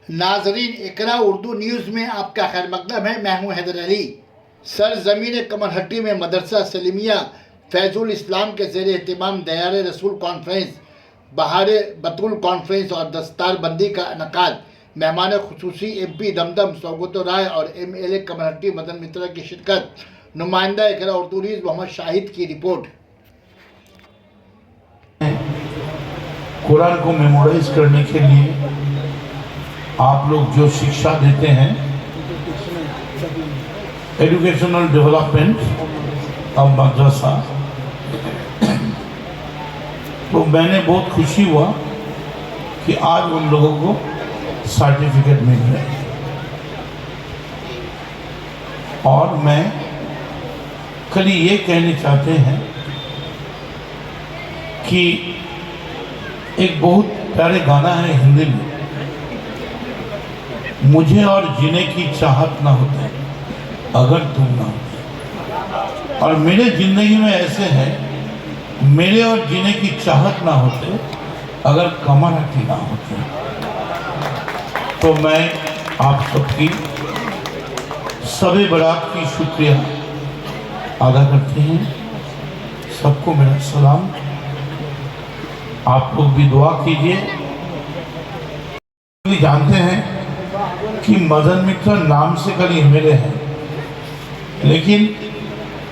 नाजरीन, इकरा उर्दू न्यूज़ में आपका खैर मकदम है। मैं हूँ हैदर अली। सरजमीन कमरहट्टी में मदरसा सलीमिया फैज़ुल इस्लाम के ज़ेर एहतमाम दयार रसूल कॉन्फ्रेंस, बहार बतुल कॉन्फ्रेंस और दस्तारबंदी का इनकाद। मेहमान खुसूसी MP दमदम सौगतो राय और MLA कमरहट्टी मदन मित्रा की शिरकत। नुमाइंदा इकरा उर्दू न्यूज़ मोहम्मद शाहिद की रिपोर्ट। कुरान को मेमोराइज करने के लिए आप लोग जो शिक्षा देते हैं, एजुकेशनल डेवलपमेंट ऑफ मदरसा, तो मैंने बहुत खुशी हुआ कि आज उन लोगों को सर्टिफिकेट मिल रहा है। और मैं कल ये कहने चाहते हैं कि एक बहुत प्यारे गाना है हिंदी में, मुझे और जीने की चाहत ना होती अगर तुम ना होते। और मेरे जिंदगी में ऐसे है, मेरे और जीने की चाहत ना होते अगर कमरहट्टी ना होते। तो मैं आप सबकी सबे बरात की शुक्रिया अदा करते हैं। सबको मेरा सलाम। आप लोग भी दुआ कीजिए। जानते हैं कि मदन मित्रा नाम से कल MLA है, लेकिन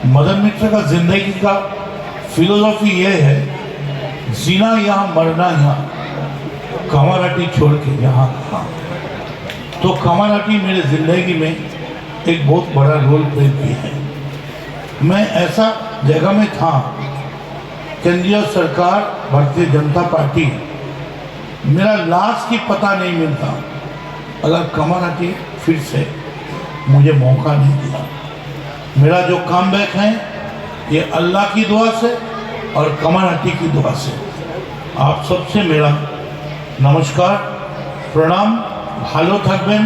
मदन मित्रा का जिंदगी का फिलोसॉफी ये है, जीना यहाँ मरना यहाँ, कमरहट्टी छोड़ के यहाँ कहाँ। तो कमरहट्टी मेरे जिंदगी में एक बहुत बड़ा रोल प्ले किया है। मैं ऐसा जगह में था, केंद्रीय सरकार भारतीय जनता पार्टी, मेरा लाश की पता नहीं मिलता अगर कमरहट्टी फिर से मुझे मौका नहीं दिया। मेरा जो काम बैक है ये अल्लाह की दुआ से और कमरहट्टी की दुआ से। आप सबसे मेरा नमस्कार, प्रणाम। भालो থাকবেন,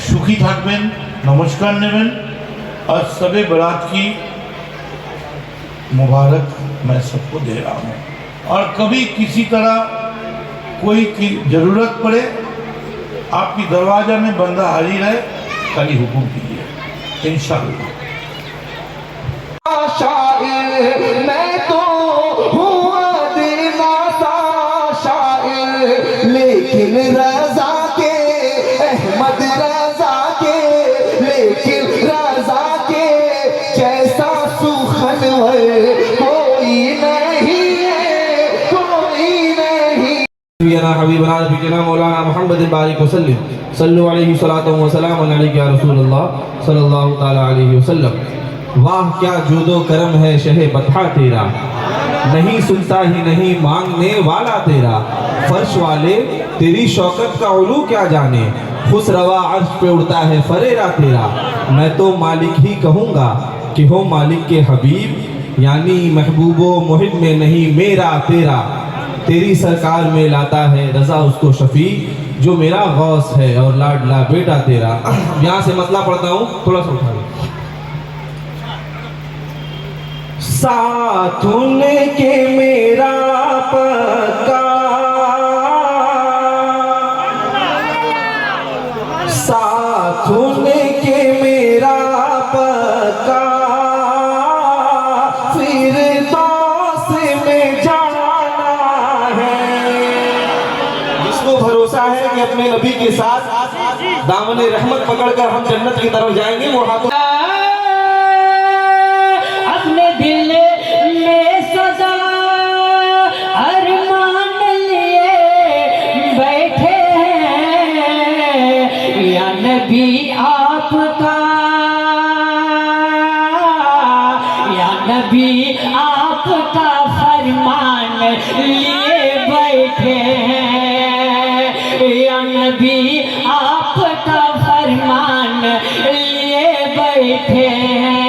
सुखी থাকবেন, नमस्कार नेবেন और सबे बरात की मुबारक मैं सबको दे रहा हूँ। और कभी किसी तरह कोई की ज़रूरत पड़े, आपकी दरवाजा में बंदा हाजिर है, खाली हुक्म कीजिए इंशाअल्लाह। शायर मैं तो हुआ देना सा शायर, लेकिन रज़ा के अहमद रज़ा के, लेकिन रज़ा के जैसा सुखनवर कोई नहीं है, कोई नहीं। हबीबना नबीना मौलाना मुहम्मद बारिक वसल्लम सल्लल्लाहु अलैहि व सल्लम अलैहि या रसूलुल्लाह सल्लल्लाहु तआला अलैहि वसल्लम। वाह क्या जूदो करम है शहे बता तेरा, नहीं सुनता ही नहीं मांगने वाला तेरा। फर्श वाले तेरी शौकत का उलू क्या जाने, खुश रवा अर्श पे उड़ता है फरेरा तेरा। मैं तो मालिक ही कहूँगा कि हो मालिक के हबीब, यानी महबूबो मुहिब में नहीं मेरा तेरा। तेरी सरकार में लाता है रजा उसको शफी, जो मेरा गौस है और लाडला बेटा तेरा। यहाँ से मतला पढ़ता हूँ, थोड़ा सा उठा लो। साथ उनके मेरा पक्का, साथ उनके मेरा पक्का, फिर दोस में जाना है। जिसको भरोसा है कि अपने नबी के साथ दामन रहमत पकड़कर हम जन्नत की तरफ जाएंगे, वो हाथों नबी आपका, या नबी आपका फरमान लिए बैठे हैं, या नबी आपका फरमान लिए बैठे हैं।